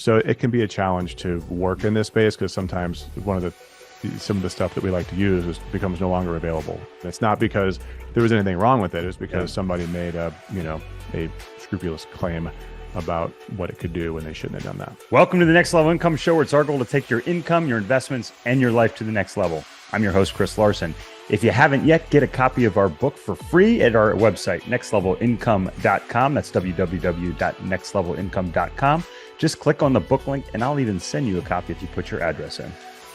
So it can be a challenge to work in this space because sometimes some of the stuff that we like to use becomes no longer available. It's not because there was anything wrong with it. It's because somebody made a scrupulous claim about what it could do when they shouldn't have done that. Welcome to the Next Level Income Show, where it's our goal to take your income, your investments, and your life to the next level. I'm your host, Chris Larson. If you haven't yet, get a copy of our book for free at our website, nextlevelincome.com. That's www.nextlevelincome.com. Just click on the book link, and I'll even send you a copy if you put your address in.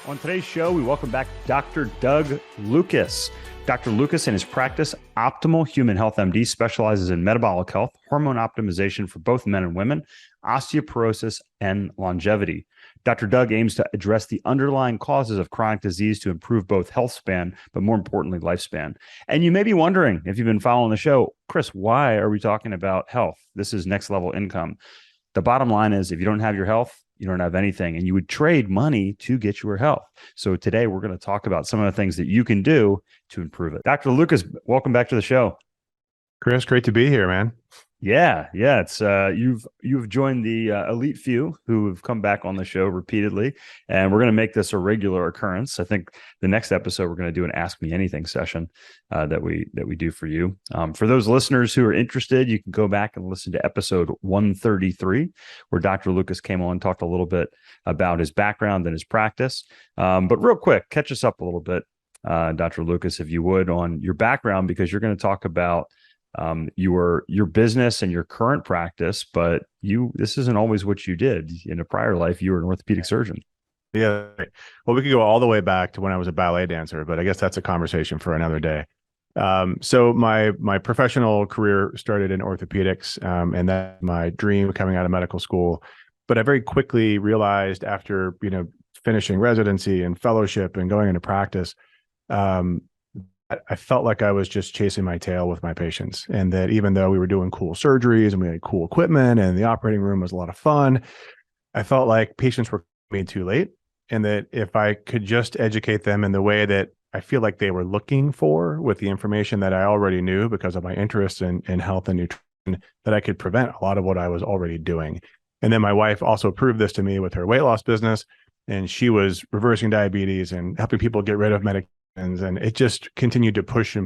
On today's show, we welcome back Dr. Doug Lucas. Dr. Lucas and his practice, Optimal Human Health MD, specializes in metabolic health, hormone optimization for both men and women, osteoporosis, and longevity. Dr. Doug aims to address the underlying causes of chronic disease to improve both health span, but more importantly, lifespan. And you may be wondering, if you've been following the show, Chris, why are we talking about health? This is Next Level Income. The bottom line is, if you don't have your health, you don't have anything, and you would trade money to get your health. So today we're going to talk about some of the things that you can do to improve it. Dr. Lucas, welcome back to the show. Chris, great to be here, man. Yeah. It's you've joined the elite few who have come back on the show repeatedly, and we're going to make this a regular occurrence. I think the next episode we're going to do an Ask Me Anything session that we do for you. For those listeners who are interested, you can go back and listen to episode 133, where Dr. Lucas came on and talked a little bit about his background and his practice. But real quick, catch us up a little bit, Dr. Lucas, if you would, on your background, because you're going to talk about your business and your current practice, but this isn't always what you did. In a prior life, you were an orthopedic surgeon. Yeah. Well, we could go all the way back to when I was a ballet dancer, but I guess that's a conversation for another day. So my professional career started in orthopedics, and that's my dream coming out of medical school. But I very quickly realized after, finishing residency and fellowship and going into practice, I felt like I was just chasing my tail with my patients, and that even though we were doing cool surgeries and we had cool equipment and the operating room was a lot of fun, I felt like patients were made too late, and that if I could just educate them in the way that I feel like they were looking for, with the information that I already knew because of my interest in health and nutrition, that I could prevent a lot of what I was already doing. And then my wife also proved this to me with her weight loss business, and she was reversing diabetes and helping people get rid of medications. And it just continued to push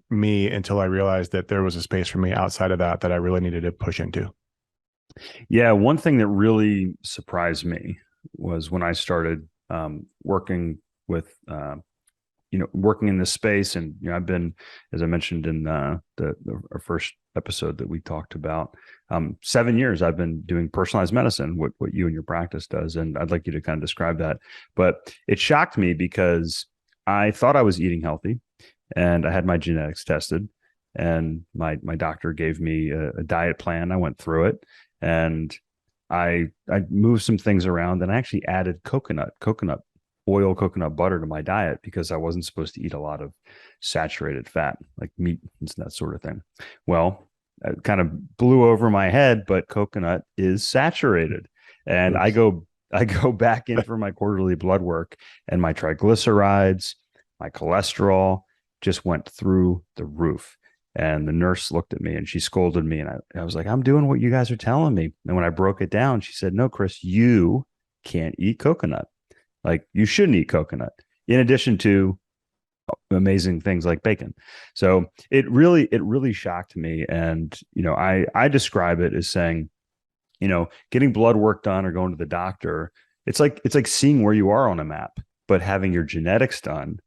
me until I realized that there was a space for me outside of that I really needed to push into. Yeah. One thing that really surprised me was when I started working with, working in this space. And, I've been, as I mentioned in our first episode that we talked about, 7 years I've been doing personalized medicine, what you and your practice does. And I'd like you to kind of describe that. But it shocked me because I thought I was eating healthy, and I had my genetics tested, and my doctor gave me a diet plan. I went through it, and I moved some things around, and I actually added coconut oil, coconut butter to my diet because I wasn't supposed to eat a lot of saturated fat, like meat and that sort of thing. Well, it kind of blew over my head, but coconut is saturated, and I go back in for my quarterly blood work, and my triglycerides, my cholesterol just went through the roof. And the nurse looked at me and she scolded me. And I was like, I'm doing what you guys are telling me. And when I broke it down, she said, no, Chris, you can't eat coconut. Like, you shouldn't eat coconut, in addition to amazing things like bacon. So it really shocked me. And, I describe it as saying, getting blood work done or going to the doctor, it's like seeing where you are on a map, but having your genetics done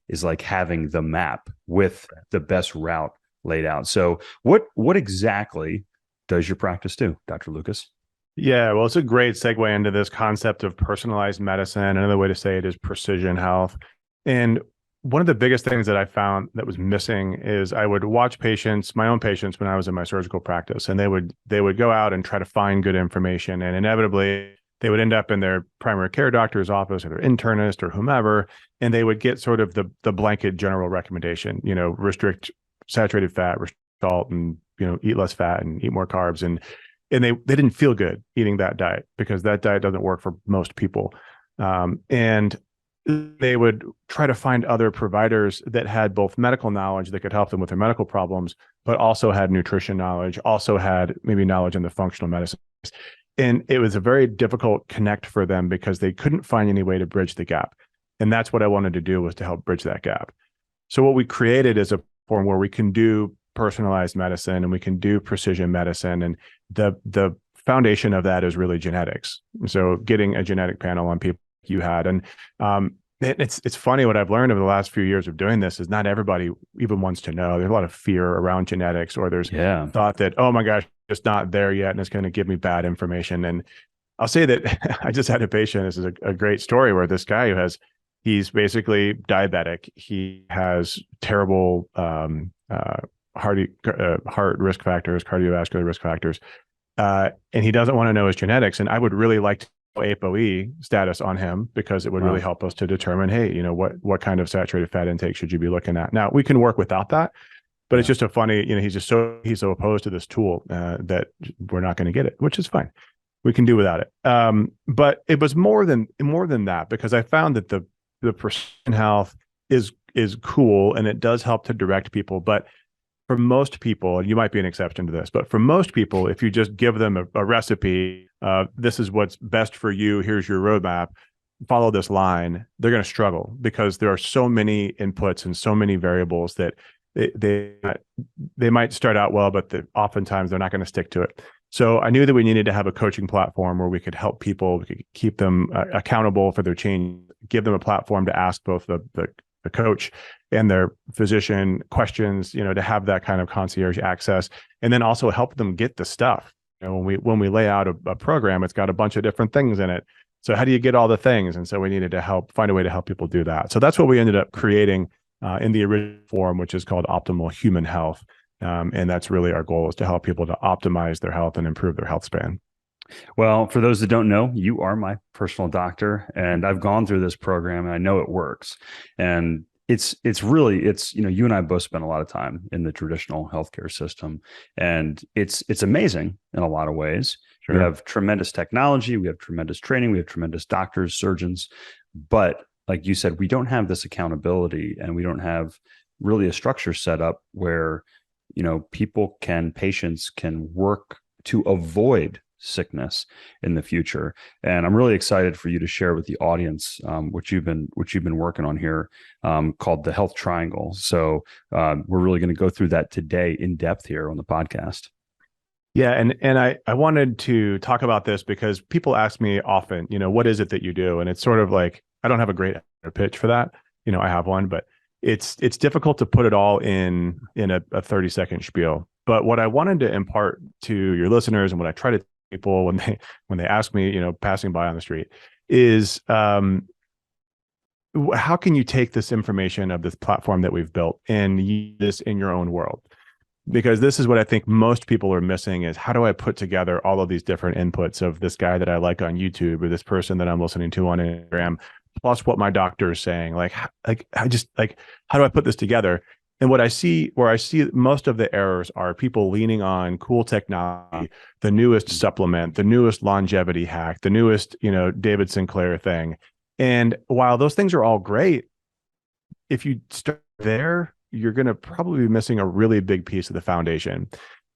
is like having the map with the best route laid out. So what exactly does your practice do, Dr. Lucas? Yeah, well, it's a great segue into this concept of personalized medicine. Another way to say it is precision health. And one of the biggest things that I found that was missing is I would watch my own patients when I was in my surgical practice, and they would go out and try to find good information, and inevitably they would end up in their primary care doctor's office or their internist or whomever, and they would get sort of the blanket general recommendation, restrict saturated fat, restrict salt, and eat less fat and eat more carbs, and they didn't feel good eating that diet because that diet doesn't work for most people, and they would try to find other providers that had both medical knowledge that could help them with their medical problems, but also had nutrition knowledge, also had maybe knowledge in the functional medicine. And it was a very difficult connect for them because they couldn't find any way to bridge the gap. And that's what I wanted to do, was to help bridge that gap. So what we created is a form where we can do personalized medicine and we can do precision medicine. And the foundation of that is really genetics. So getting a genetic panel on people you had. And it's funny, what I've learned over the last few years of doing this is not everybody even wants to know. There's a lot of fear around genetics, or there's thought that, oh my gosh, it's not there yet and it's going to give me bad information. And I'll say that I just had a patient. This is a great story, where this guy he's basically diabetic. He has terrible heart risk factors, cardiovascular risk factors, and he doesn't want to know his genetics. And I would really like to know ApoE status on him, because it would really help us to determine, hey, what kind of saturated fat intake should you be looking at? Now, we can work without that, but it's just a funny, he's so opposed to this tool that we're not going to get it, which is fine. We can do without it. But it was more than that, because I found that the precision health is cool, and it does help to direct people. But for most people, and you might be an exception to this, but for most people, if you just give them a recipe, this is what's best for you, here's your roadmap, follow this line, they're going to struggle, because there are so many inputs and so many variables that they might start out well, but oftentimes they're not going to stick to it. So I knew that we needed to have a coaching platform where we could help people, we could keep them accountable for their change, give them a platform to ask both the coach and their physician questions, to have that kind of concierge access, and then also help them get the stuff. When we lay out a program, it's got a bunch of different things in it. So how do you get all the things? And so we needed to find a way to help people do that. So that's what we ended up creating in the original form, which is called Optimal Human Health. And that's really our goal, is to help people to optimize their health and improve their health span. Well, for those that don't know, you are my personal doctor, and I've gone through this program and I know it works. And it's really, you and I both spend a lot of time in the traditional healthcare system, and it's amazing in a lot of ways. Sure. We have tremendous technology, we have tremendous training, we have tremendous doctors, surgeons, but like you said, we don't have this accountability, and we don't have really a structure set up where, patients can work to avoid sickness in the future. And I'm really excited for you to share with the audience what you've been working on here, called the Health Triangle. So we're really going to go through that today in depth here on the podcast. Yeah, and I wanted to talk about this because people ask me often, what is it that you do? And it's sort of like, I don't have a great pitch for that. I have one, but it's difficult to put it all in a 30-second spiel. But what I wanted to impart to your listeners, and what I try to tell people when they ask me, passing by on the street, is how can you take this information of this platform that we've built and use this in your own world? Because this is what I think most people are missing, is how do I put together all of these different inputs of this guy that I like on YouTube, or this person that I'm listening to on Instagram, plus what my doctor is saying? How do I put this together? And where I see most of the errors are people leaning on cool technology, the newest supplement, the newest longevity hack, the newest, David Sinclair thing. And while those things are all great, if you start there, you're going to probably be missing a really big piece of the foundation.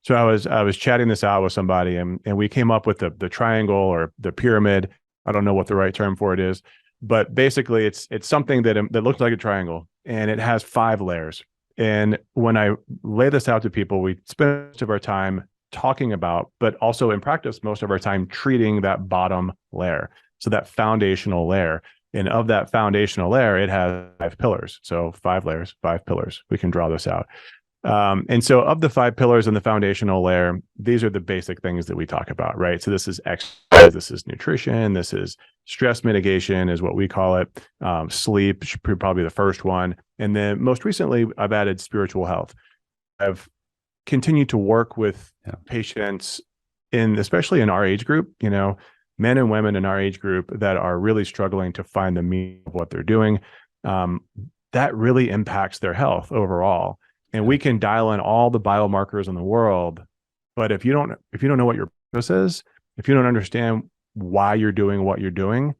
So I was chatting this out with somebody, and we came up with the triangle, or the pyramid. I don't know what the right term for it is, but basically it's something that looks like a triangle, and it has 5 layers. And when I lay this out to people, we spend most of our time talking about, but also in practice, most of our time treating that bottom layer. So that foundational layer. And of that foundational layer, it has 5 pillars. So 5 layers, 5 pillars. We can draw this out. And so of the 5 pillars in the foundational layer, these are the basic things that we talk about, right? So this is exercise, this is nutrition, this is stress mitigation is what we call it. Sleep should probably the first one. And then most recently, I've added spiritual health. I've continued to work with patients especially in our age group, men and women in our age group that are really struggling to find the meaning of what they're doing. That really impacts their health overall. And we can dial in all the biomarkers in the world, but if you don't know what your purpose is, if you don't understand why you're doing what you're doing,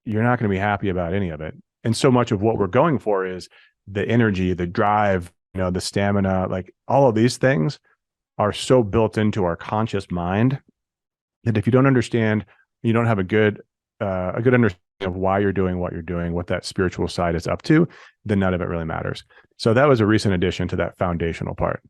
you're not going to be happy about any of it. And so much of what we're going for is the energy, the drive, the stamina, like all of these things are so built into our conscious mind And if you don't understand, you don't have a good understanding of why you're doing what you're doing, what that spiritual side is up to, then none of it really matters. So that was a recent addition to that foundational part.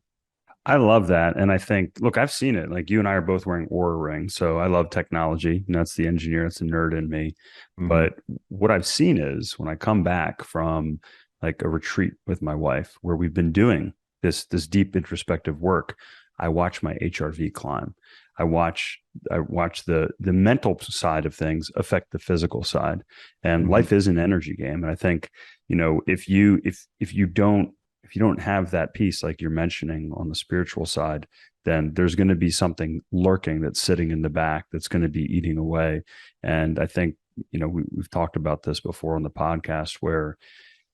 I love that. And I think, look, I've seen it. Like you and I are both wearing Aura rings. So I love technology. And that's the engineer, that's the nerd in me. Mm-hmm. But what I've seen is when I come back from like a retreat with my wife where we've been doing this deep introspective work, I watch my HRV climb. I watch the mental side of things affect the physical side. And life is an energy game. And I think, if you don't have that piece like you're mentioning on the spiritual side, then there's going to be something lurking that's sitting in the back that's going to be eating away. And I think, we've talked about this before on the podcast where,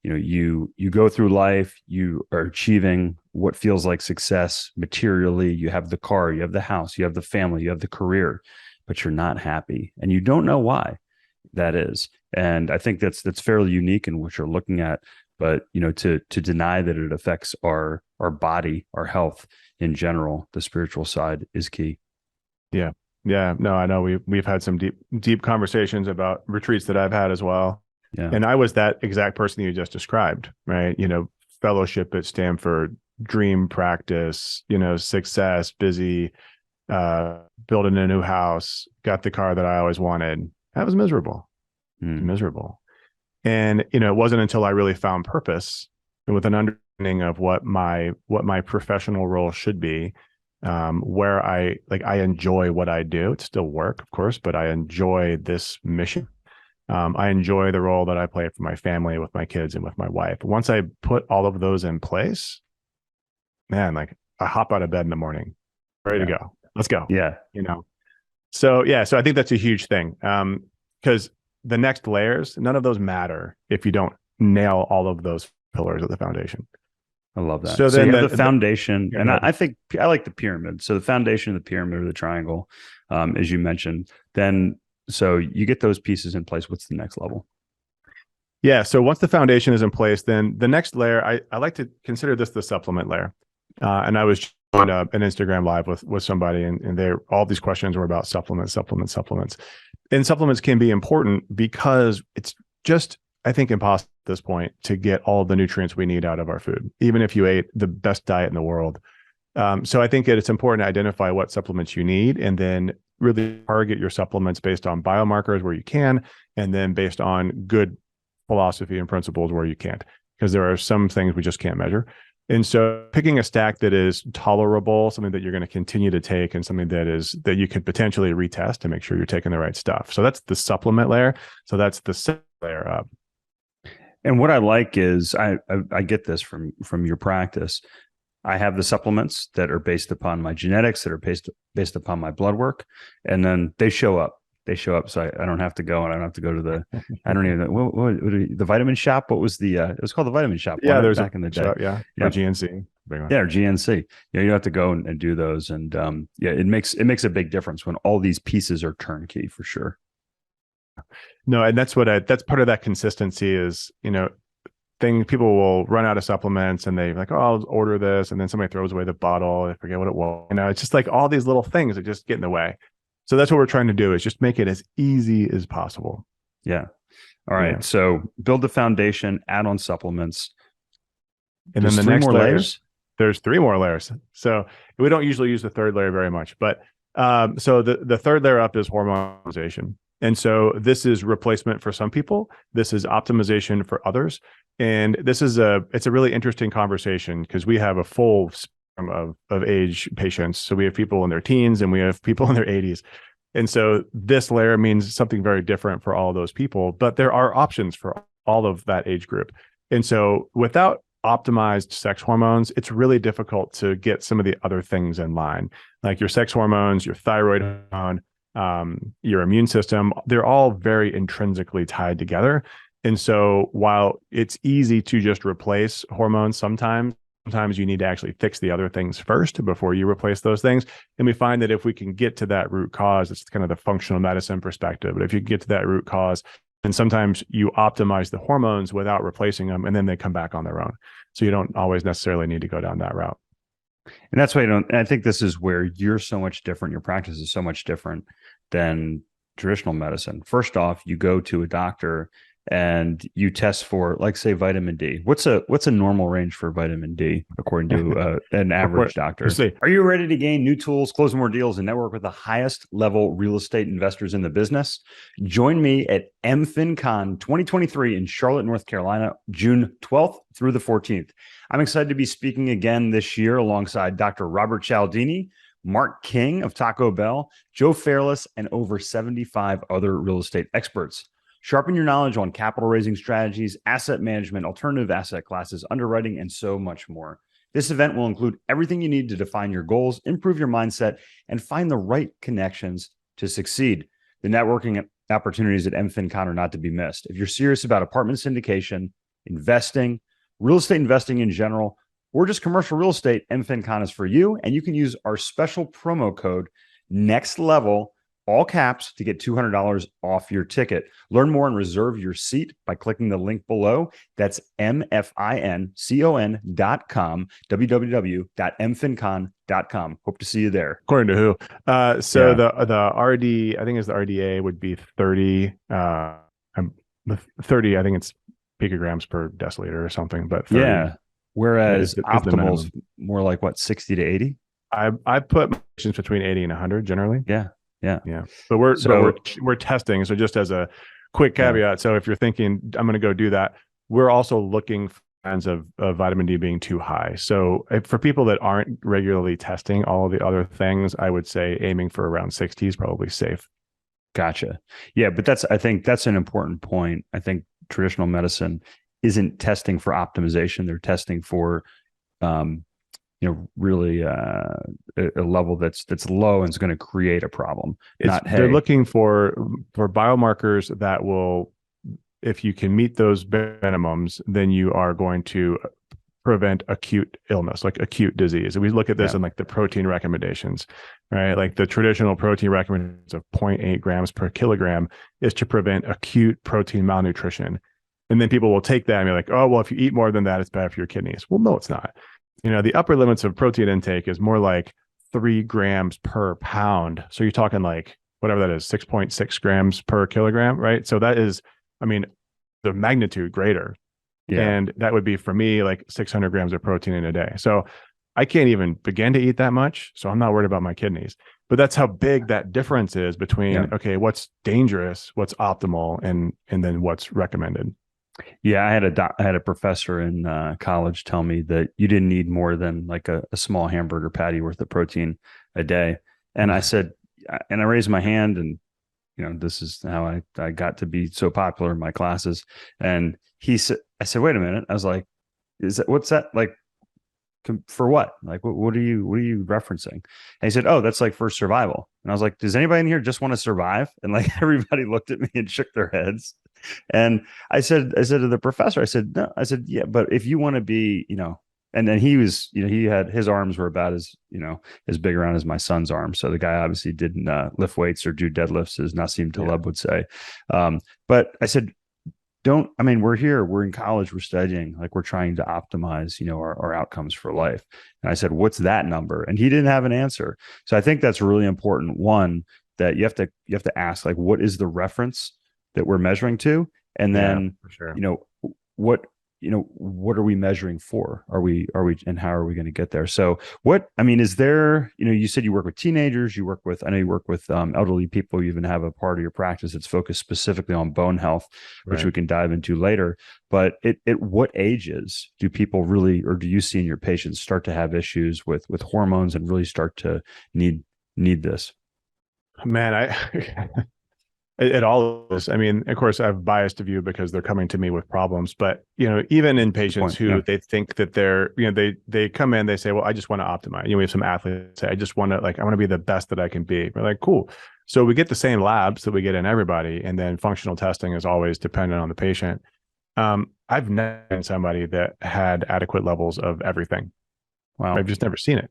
you go through life, you are achieving what feels like success materially. You have the car, you have the house, you have the family, you have the career, but you're not happy and you don't know why that is. And I think that's fairly unique in what you're looking at. But to deny that it affects our body, our health in general, the spiritual side is key. Yeah. Yeah. No, I know we've had some deep conversations about retreats that I've had as well. Yeah. And I was that exact person you just described, right? Fellowship at Stanford, dream practice, success, busy, building a new house, got the car that I always wanted. That was miserable. Miserable. And, it wasn't until I really found purpose with an understanding of what my professional role should be, where I enjoy what I do. It's still work, of course, but I enjoy this mission. I enjoy the role that I play for my family, with my kids, and with my wife. Once I put all of those in place, man, like I hop out of bed in the morning, ready to go. Let's go. Yeah. So I think that's a huge thing. Because the next layers, none of those matter if you don't nail all of those pillars of the foundation. I love that. So then you have the foundation, and I think I like the pyramid. So the foundation of the pyramid or the triangle, as you mentioned, then so you get those pieces in place. What's the next level? Yeah. So once the foundation is in place, then the next layer, I like to consider this the supplement layer. And I was on an Instagram live with somebody, and all these questions were about supplements. And supplements can be important because it's just, I think, impossible at this point to get all the nutrients we need out of our food, even if you ate the best diet in the world. So I think it's important to identify what supplements you need and then really target your supplements based on biomarkers where you can, and then based on good philosophy and principles where you can't, because there are some things we just can't measure. And so picking a stack that is tolerable, something that you're going to continue to take, and something that you could potentially retest to make sure you're taking the right stuff. So that's the supplement layer. So that's the second layer up. And what I like is I get this from your practice. I have the supplements that are based upon my genetics, that are based upon my blood work, and then they show up. So I don't have to go, and I don't have to go to the, I don't even know, what the vitamin shop. What was it was called the vitamin shop. Yeah, there's back in the day. Shop, yeah. Or GNC. Yeah, or GNC. You don't have to go and do those. And it makes a big difference when all these pieces are turnkey for sure. No, and that's part of that consistency is, people will run out of supplements and they're like, oh, I'll order this. And then somebody throws away the bottle. I forget what it was. It's just like all these little things that just get in the way. So that's what we're trying to do, is just make it as easy as possible. Yeah. All right. Yeah. So build the foundation, add on supplements. And then the next layers, there's 3 more layers. So we don't usually use the third layer very much, but so the third layer up is hormone optimization. And so this is replacement for some people. This is optimization for others. And it's a really interesting conversation because we have a full spectrum of age patients. So we have people in their teens and we have people in their 80s. And so this layer means something very different for all of those people, but there are options for all of that age group. And so without optimized sex hormones, it's really difficult to get some of the other things in line, like your sex hormones, your thyroid hormone, your immune system. They're all very intrinsically tied together. And so while it's easy to just replace hormones, sometimes you need to actually fix the other things first before you replace those things. And we find that if we can get to that root cause, it's kind of the functional medicine perspective. But if you get to that root cause, and sometimes you optimize the hormones without replacing them, and then they come back on their own. So you don't always necessarily need to go down that route. And that's why and I think this is where you're so much different. Your practice is so much different than traditional medicine. First off, you go to a doctor and you test for, like, say, vitamin D. What's a normal range for vitamin D according to an average doctor? Are you ready to gain new tools, close more deals, and network with the highest level real estate investors in the business? Join me at MFinCon 2023 in Charlotte, North Carolina, June 12th through the 14th. I'm excited to be speaking again this year alongside Dr. Robert Cialdini, Mark King of Taco Bell, Joe Fairless, and over 75 other real estate experts. Sharpen your knowledge on capital raising strategies, asset management, alternative asset classes, underwriting, and so much more. This event will include everything you need to define your goals, improve your mindset, and find the right connections to succeed. The networking opportunities at MFinCon are not to be missed. If you're serious about apartment syndication, investing, real estate investing in general, or just commercial real estate, MFinCon is for you, and you can use our special promo code NEXTLEVEL, all caps, to get $200 off your ticket. Learn more and reserve your seat by clicking the link below. That's MFINCON.com, www.mfincon.com. Hope to see you there. According to who? The RD, I think the RDA would be 30. 30, I think it's picograms per deciliter or something, but 30. Yeah. Whereas optimal is more like what, 60 to 80? I put patients between 80 and 100 generally. Yeah. But we're testing. So just as a quick caveat, so if you're thinking I'm going to go do that, we're also looking for signs of vitamin D being too high. So for people that aren't regularly testing all of the other things, I would say aiming for around 60 is probably safe. Gotcha. Yeah, but I think that's an important point. I think traditional medicine isn't testing for optimization. They're testing for, really a level that's low and is going to create a problem. They're looking for biomarkers that will, if you can meet those minimums, then you are going to prevent acute illness, like acute disease. And we look at this in like the protein recommendations, right? Like the traditional protein recommendations of 0.8 grams per kilogram is to prevent acute protein malnutrition. And then people will take that and be like, oh, well, if you eat more than that, it's bad for your kidneys. Well, no, it's not. The upper limits of protein intake is more like 3 grams per pound. So you're talking like whatever that is, 6.6 grams per kilogram, right? So that is, the magnitude greater. Yeah. And that would be for me like 600 grams of protein in a day. So I can't even begin to eat that much. So I'm not worried about my kidneys. But that's how big that difference is between, okay, what's dangerous, what's optimal, and then what's recommended. Yeah, I had a professor in college tell me that you didn't need more than like a small hamburger patty worth of protein a day. And I said, and I raised my hand, and this is how I got to be so popular in my classes. And I said, wait a minute. I was like, what's that like? For what? Like, what are you referencing? And he said, oh, that's like for survival. And I was like, does anybody in here just want to survive? And like everybody looked at me and shook their heads. And I said to the professor, I said, no, I said, yeah, but if you want to be, and then he was, he had, his arms were about as big around as my son's arm. So the guy obviously didn't lift weights or do deadlifts, as Nassim Taleb would say. But I said, we're here, we're in college, we're studying, like we're trying to optimize, our outcomes for life. And I said, what's that number? And he didn't have an answer. So I think that's really important. One, that you have to ask, like, what is the reference that we're measuring to? And then, for sure. What are we measuring for? Are we, and how are we going to get there? So is there, you said you work with teenagers, I know you work with elderly people, you even have a part of your practice that's focused specifically on bone health, which we can dive into later. But at what ages do people really, or do you see in your patients start to have issues with hormones and really start to need this? Man, It all is. Of course, I have biased view because they're coming to me with problems. But even in patients who they think that they're, they come in, they say, "Well, I just want to optimize." We have some athletes say, "I just want to I want to be the best that I can be." We're like, "Cool." So we get the same labs that we get in everybody, and then functional testing is always dependent on the patient. I've never been somebody that had adequate levels of everything. Wow, I've just never seen it,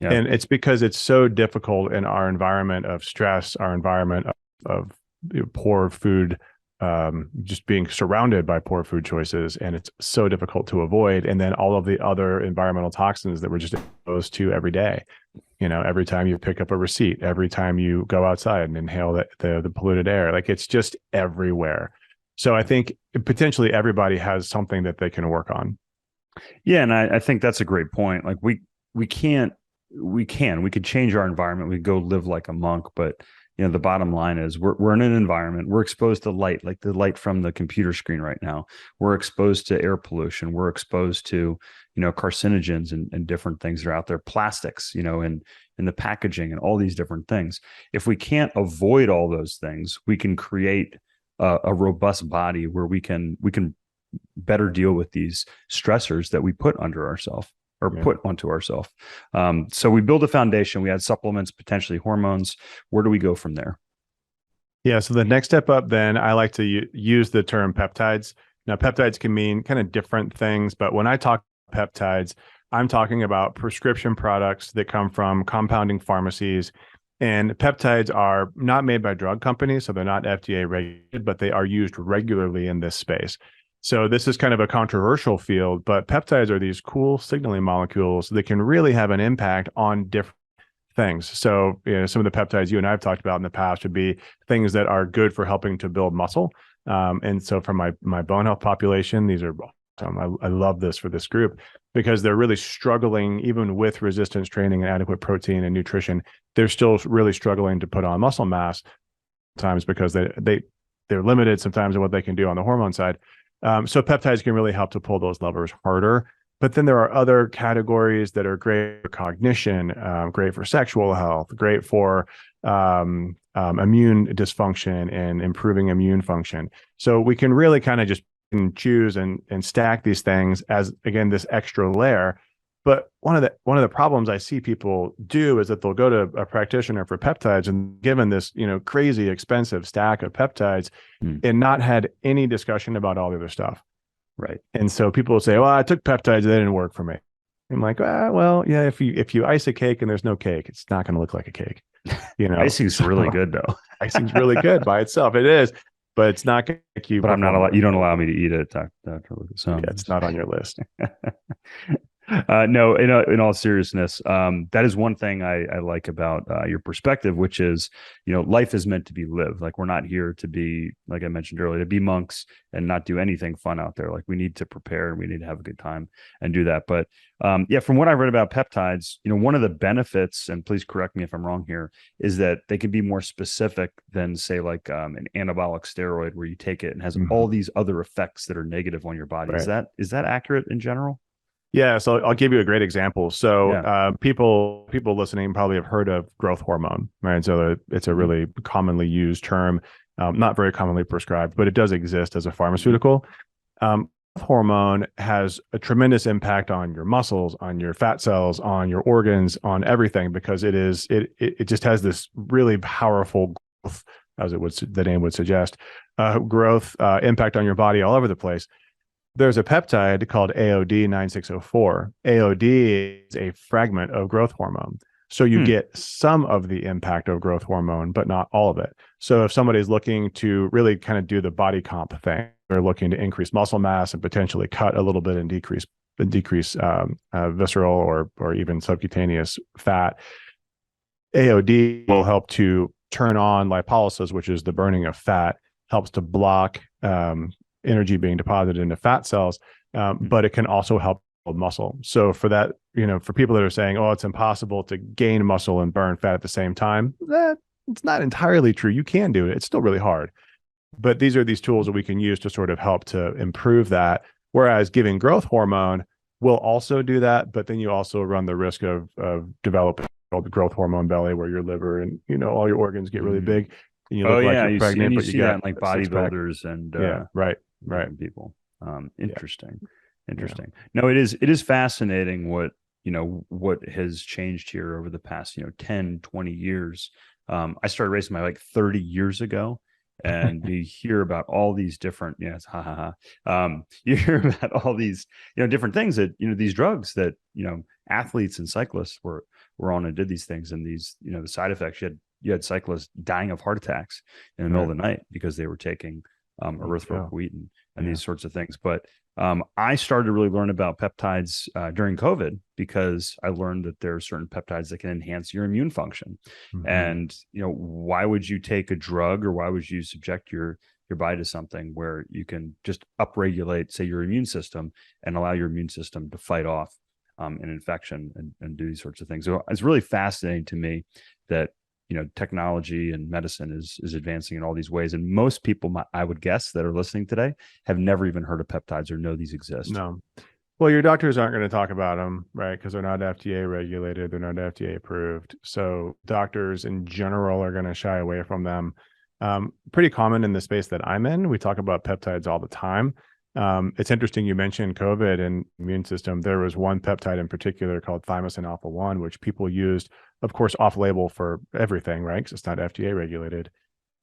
and it's because it's so difficult in our environment of stress, our environment of poor food, just being surrounded by poor food choices, and it's so difficult to avoid. And then all of the other environmental toxins that we're just exposed to every day. every time you pick up a receipt, every time you go outside and inhale the polluted air, like it's just everywhere. So I think potentially everybody has something that they can work on. Yeah, and I think that's a great point. Like we could change our environment. We go live like a monk, but the bottom line is we're in an environment. We're exposed to light, like the light from the computer screen right now. We're exposed to air pollution. We're exposed to carcinogens and different things that are out there, plastics, and in the packaging and all these different things. If we can't avoid all those things, we can create a robust body where we can better deal with these stressors that we put under ourselves or put onto ourselves. So we build a foundation. We add supplements, potentially hormones. Where do we go from there? Yeah. So the next step up, then I like to use the term peptides. Now, peptides can mean kind of different things, but when I talk peptides, I'm talking about prescription products that come from compounding pharmacies. And peptides are not made by drug companies, so they're not FDA regulated, but they are used regularly in this space. So this is kind of a controversial field, but peptides are these cool signaling molecules that can really have an impact on different things. So some of the peptides you and I have talked about in the past would be things that are good for helping to build muscle. And so for my bone health population, these are awesome. I love this for this group because they're really struggling, even with resistance training and adequate protein and nutrition, they're still really struggling to put on muscle mass sometimes because they're limited sometimes in what they can do on the hormone side. So peptides can really help to pull those levers harder. But then there are other categories that are great for cognition, great for sexual health, great for immune dysfunction and improving immune function. So we can really kind of just choose and stack these things as, again, this extra layer. But one of the problems I see people do is that they'll go to a practitioner for peptides and given this, crazy expensive stack of peptides and not had any discussion about all the other stuff. Right. And so people will say, well, I took peptides, they didn't work for me. I'm like, well, yeah, if you ice a cake and there's no cake, it's not going to look like a cake. Icing's really good though. Icing's really good by itself. It is, but it's not going to make you. But I'm not allowed. You don't allow me to eat it, Dr. Lucas. Yeah, it's not on your list. No, in all seriousness, that is one thing I like about your perspective, which is, life is meant to be lived. Like we're not here to be, like I mentioned earlier, to be monks and not do anything fun out there. Like we need to prepare and we need to have a good time and do that. But from what I read about peptides, one of the benefits, and please correct me if I'm wrong here, is that they can be more specific than say like an anabolic steroid where you take it and has all these other effects that are negative on your body. Right. Is that accurate in general? Yeah, so I'll give you a great example. So people listening probably have heard of growth hormone, right? So it's a really commonly used term, not very commonly prescribed, but it does exist as a pharmaceutical. Hormone has a tremendous impact on your muscles, on your fat cells, on your organs, on everything, because it just has this really powerful growth, as the name would suggest, growth impact on your body all over the place. There's a peptide called AOD 9604. AOD is a fragment of growth hormone. So you get some of the impact of growth hormone, but not all of it. So if somebody's looking to really kind of do the body comp thing, they're looking to increase muscle mass and potentially cut a little bit and decrease visceral or even subcutaneous fat, AOD will help to turn on lipolysis, which is the burning of fat, helps to block energy being deposited into fat cells, but it can also help build muscle. So for that, for people that are saying, oh, it's impossible to gain muscle and burn fat at the same time, it's not entirely true. You can do it. It's still really hard. But these are these tools that we can use to sort of help to improve that. Whereas giving growth hormone will also do that, but then you also run the risk of developing the growth hormone belly, where your liver and all your organs get really big. And you look like you're pregnant, but you got that in like bodybuilders and right people. Interesting. No, it is fascinating what has changed here over the past 10, 20 years. I started racing my bike 30 years ago, and you hear about all these different you hear about all these different things that these drugs that athletes and cyclists were on and did these things, and these the side effects. You had cyclists dying of heart attacks in the middle of the night because they were taking erythropoietin, and Yeah. these sorts of things. But I started to really learn about peptides during COVID, because I learned that there are certain peptides that can enhance your immune function. And why would you take a drug, or why would you subject your body to something where you can just upregulate, say, your immune system, and allow your immune system to fight off an infection, and do these sorts of things? So it's really fascinating to me that technology and medicine is advancing in all these ways. And most people, I would guess, that are listening today have never even heard of peptides or know these exist. No. Well, your doctors aren't going to talk about them, right? Because they're not FDA regulated. They're not FDA approved. So doctors in general are going to shy away from them. Pretty common in the space that I'm in. We talk about peptides all the time. It's interesting you mentioned COVID and immune system. There was one peptide in particular called thymosin alpha 1, which people used, of course, off label for everything, right? Because it's not FDA regulated.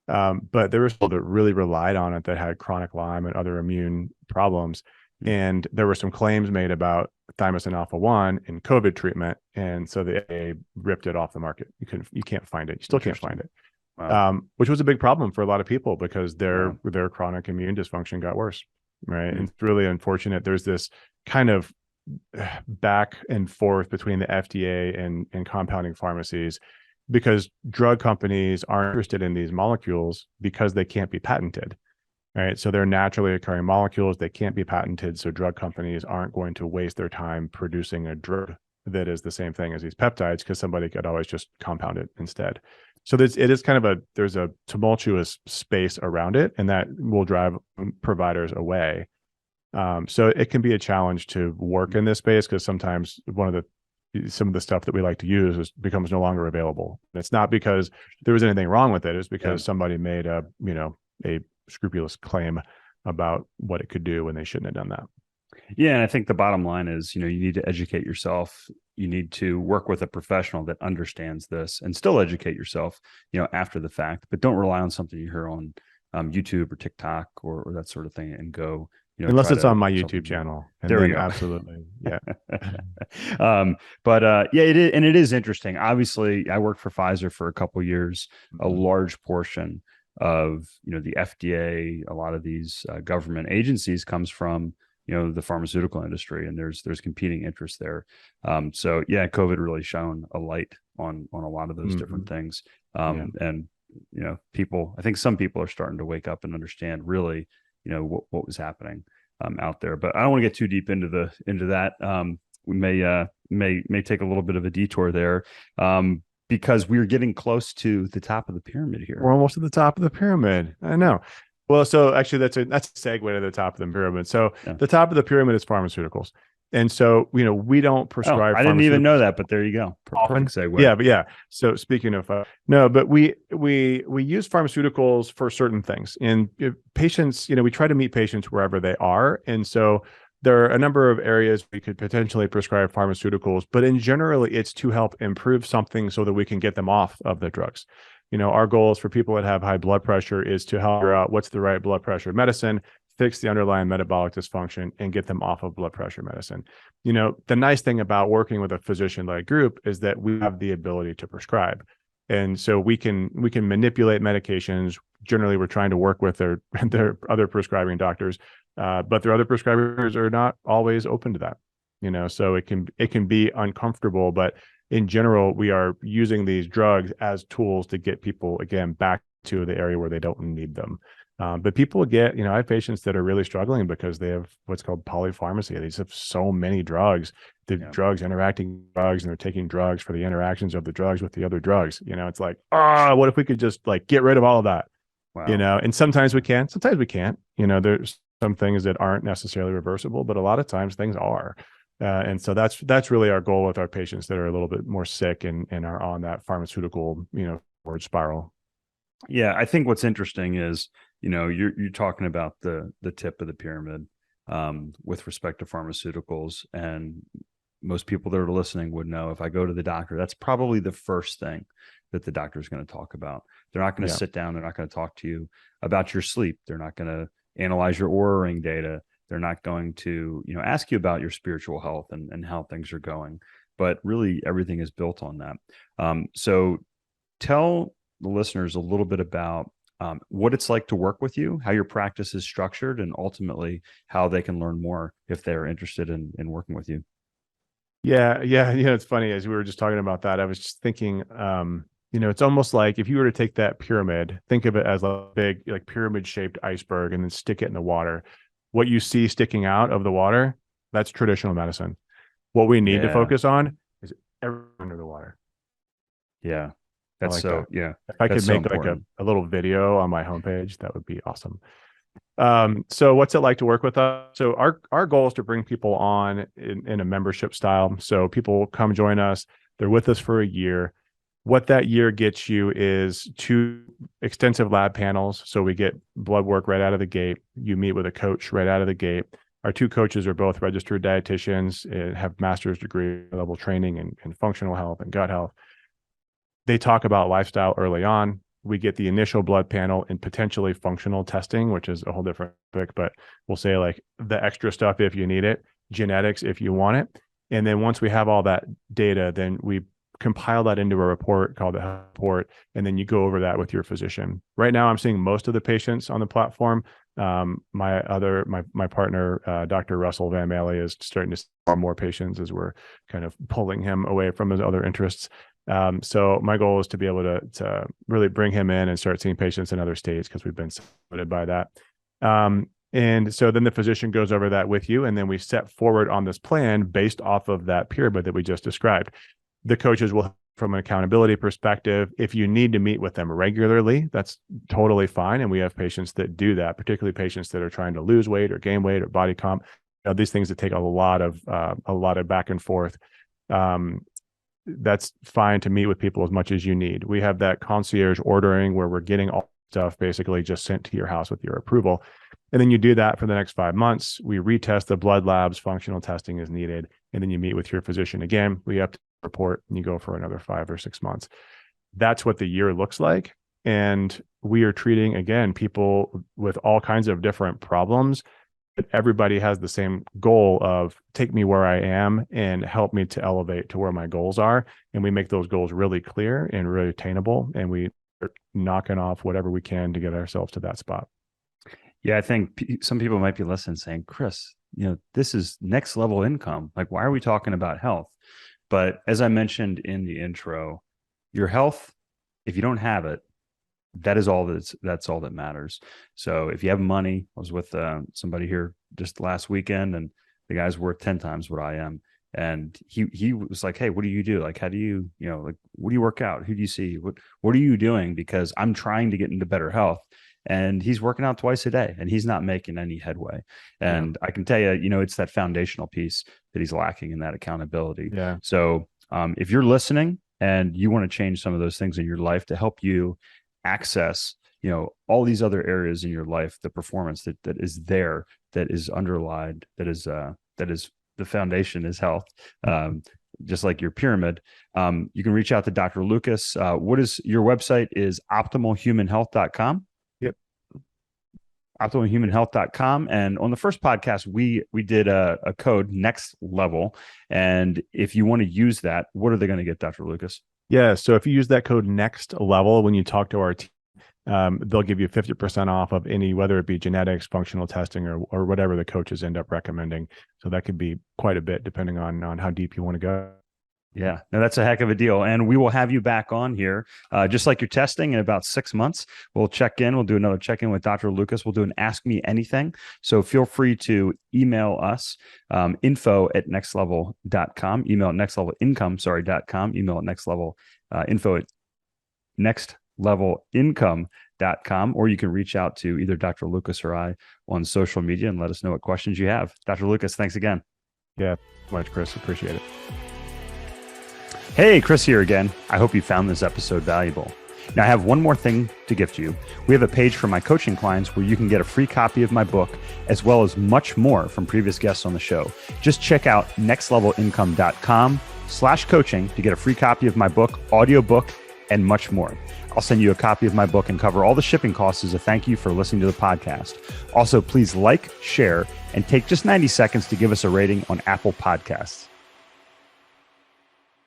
But there were people that really relied on it that had chronic Lyme and other immune problems. And there were some claims made about thymosin alpha 1 in COVID treatment. And so they ripped it off the market. You can't find it. You still can't find it. Wow. Which was a big problem for a lot of people because their chronic immune dysfunction got worse, right? And it's really unfortunate. There's this kind of back and forth between the FDA and compounding pharmacies, because drug companies aren't interested in these molecules because they can't be patented, right? So they're naturally occurring molecules. They can't be patented. So drug companies aren't going to waste their time producing a drug that is the same thing as these peptides, because somebody could always just compound it instead. So it is kind of there's a tumultuous space around it, and that will drive providers away. So it can be a challenge to work in this space, because sometimes some of the stuff that we like to use becomes no longer available. And it's not because there was anything wrong with it. It's because somebody made a scrupulous claim about what it could do when they shouldn't have done that. Yeah. And I think the bottom line is, you need to educate yourself. You need to work with a professional that understands this, and still educate yourself, after the fact, but don't rely on something you hear on YouTube or TikTok or that sort of thing, and go, unless it's on my YouTube channel. And there we go. Absolutely. Yeah. It is. And it is interesting. Obviously, I worked for Pfizer for a couple of years. A large portion of, the FDA, a lot of these government agencies comes from, the pharmaceutical industry, and there's competing interests there. COVID really shone a light on a lot of those different things. And, people, I think some people are starting to wake up and understand really, what was happening out there. But I don't want to get too deep into that. We may take a little bit of a detour there, because we're getting close to the top of the pyramid here. We're almost at the top of the pyramid. I know. Well, so actually that's a segue to the top of the pyramid. So the top of the pyramid is pharmaceuticals. And so, we don't prescribe. I didn't even know that, but there you go. Perfect segue. Yeah. So speaking of, we use pharmaceuticals for certain things. And patients, we try to meet patients wherever they are. And so there are a number of areas we could potentially prescribe pharmaceuticals, but in general, it's to help improve something so that we can get them off of the drugs. Our goal is for people that have high blood pressure is to help figure out what's the right blood pressure medicine, fix the underlying metabolic dysfunction, and get them off of blood pressure medicine. The nice thing about working with a physician-led group is that we have the ability to prescribe. And so we can manipulate medications. Generally, we're trying to work with their other prescribing doctors, but their other prescribers are not always open to that. So it can be uncomfortable, but in general, we are using these drugs as tools to get people, again, back to the area where they don't need them. But people get, I have patients that are really struggling because they have what's called polypharmacy. They just have so many drugs, drugs interacting with drugs, and they're taking drugs for the interactions of the drugs with the other drugs. It's like, what if we could just get rid of all of that? Wow. And sometimes we can, sometimes we can't. There's some things that aren't necessarily reversible, but a lot of times things are. And so that's really our goal with our patients that are a little bit more sick and are on that pharmaceutical, forward spiral. Yeah, I think what's interesting is, you're talking about the tip of the pyramid with respect to pharmaceuticals, and most people that are listening would know, if I go to the doctor, that's probably the first thing that the doctor is going to talk about. They're not going to sit down. They're not going to talk to you about your sleep. They're not going to analyze your Oura Ring data. They're not going to, ask you about your spiritual health and how things are going. But really, everything is built on that. So tell the listeners a little bit about what it's like to work with you, how your practice is structured, and ultimately how they can learn more if they're interested in working with you. Yeah. It's funny, as we were just talking about that, I was just thinking, it's almost like if you were to take that pyramid, think of it as a big, like pyramid shaped iceberg, and then stick it in the water. What you see sticking out of the water, that's traditional medicine. What we need to focus on is everything under the water. Yeah. That's like so, that. yeah. If I could make like a little video on my homepage, that would be awesome. So what's it like to work with us? So our goal is to bring people on in a membership style. So people come join us, they're with us for a year. What that year gets you is 2 extensive lab panels. So we get blood work right out of the gate. You meet with a coach right out of the gate. Our 2 coaches are both registered dietitians and have master's degree level training in functional health and gut health. They talk about lifestyle early on. We get the initial blood panel and potentially functional testing, which is a whole different topic, but we'll say like the extra stuff if you need it, genetics if you want it. And then once we have all that data, then we compile that into a report called the health report, and then you go over that with your physician. Right now, I'm seeing most of the patients on the platform. My partner, Dr. Russell Van Maele, is starting to see more patients as we're kind of pulling him away from his other interests. So my goal is to be able to really bring him in and start seeing patients in other states, because we've been supported by that. And so then the physician goes over that with you, and then we set forward on this plan based off of that pyramid that we just described. The coaches will, from an accountability perspective, if you need to meet with them regularly, that's totally fine. And we have patients that do that, particularly patients that are trying to lose weight or gain weight or body comp. These things that take a lot of back and forth. That's fine to meet with people as much as you need. We have that concierge ordering where we're getting all stuff basically just sent to your house with your approval. And then you do that for the next 5 months. We retest the blood labs, functional testing is needed. And then you meet with your physician again. We have to report, and you go for another 5 or 6 months. That's what the year looks like. And we are treating, again, people with all kinds of different problems. But everybody has the same goal of take me where I am and help me to elevate to where my goals are. And we make those goals really clear and really attainable. And we are knocking off whatever we can to get ourselves to that spot. Yeah, I think some people might be listening saying, Chris, this is next level income. Like, why are we talking about health? But as I mentioned in the intro, your health, if you don't have it, that's all that matters. So if you have money, I was with somebody here just last weekend, and the guy's worth 10 times what I am. And he was like, hey, what do you do? Like, how do you, like, what do you work out? Who do you see? What are you doing? Because I'm trying to get into better health. And he's working out twice a day, and he's not making any headway. And I can tell you, it's that foundational piece that he's lacking in that accountability. Yeah. So if you're listening and you want to change some of those things in your life to help you access, all these other areas in your life, the performance that is there, that is underlined, that is the foundation is health. Just like your pyramid, you can reach out to Dr. Lucas. What is your website? Is optimalhumanhealth.com. optimalhumanhealth.com. And on the first podcast, we did a code next level. And if you want to use that, what are they going to get, Dr. Lucas? Yeah. So if you use that code next level, when you talk to our team, they'll give you 50% off of any, whether it be genetics, functional testing, or whatever the coaches end up recommending. So that could be quite a bit depending on how deep you want to go. Yeah, no, that's a heck of a deal. And we will have you back on here, just like you're testing in about 6 months. We'll check in. We'll do another check-in with Dr. Lucas. We'll do an Ask Me Anything. So feel free to email us, info@nextlevel.com, email at nextlevelincome.com, email at nextlevel, info at nextlevelincome.com, or you can reach out to either Dr. Lucas or I on social media and let us know what questions you have. Dr. Lucas, thanks again. Yeah, much, Chris. Appreciate it. Hey, Chris here again. I hope you found this episode valuable. Now, I have one more thing to gift you. We have a page for my coaching clients where you can get a free copy of my book, as well as much more from previous guests on the show. Just check out nextlevelincome.com/coaching to get a free copy of my book, audiobook, and much more. I'll send you a copy of my book and cover all the shipping costs as a thank you for listening to the podcast. Also, please like, share, and take just 90 seconds to give us a rating on Apple Podcasts.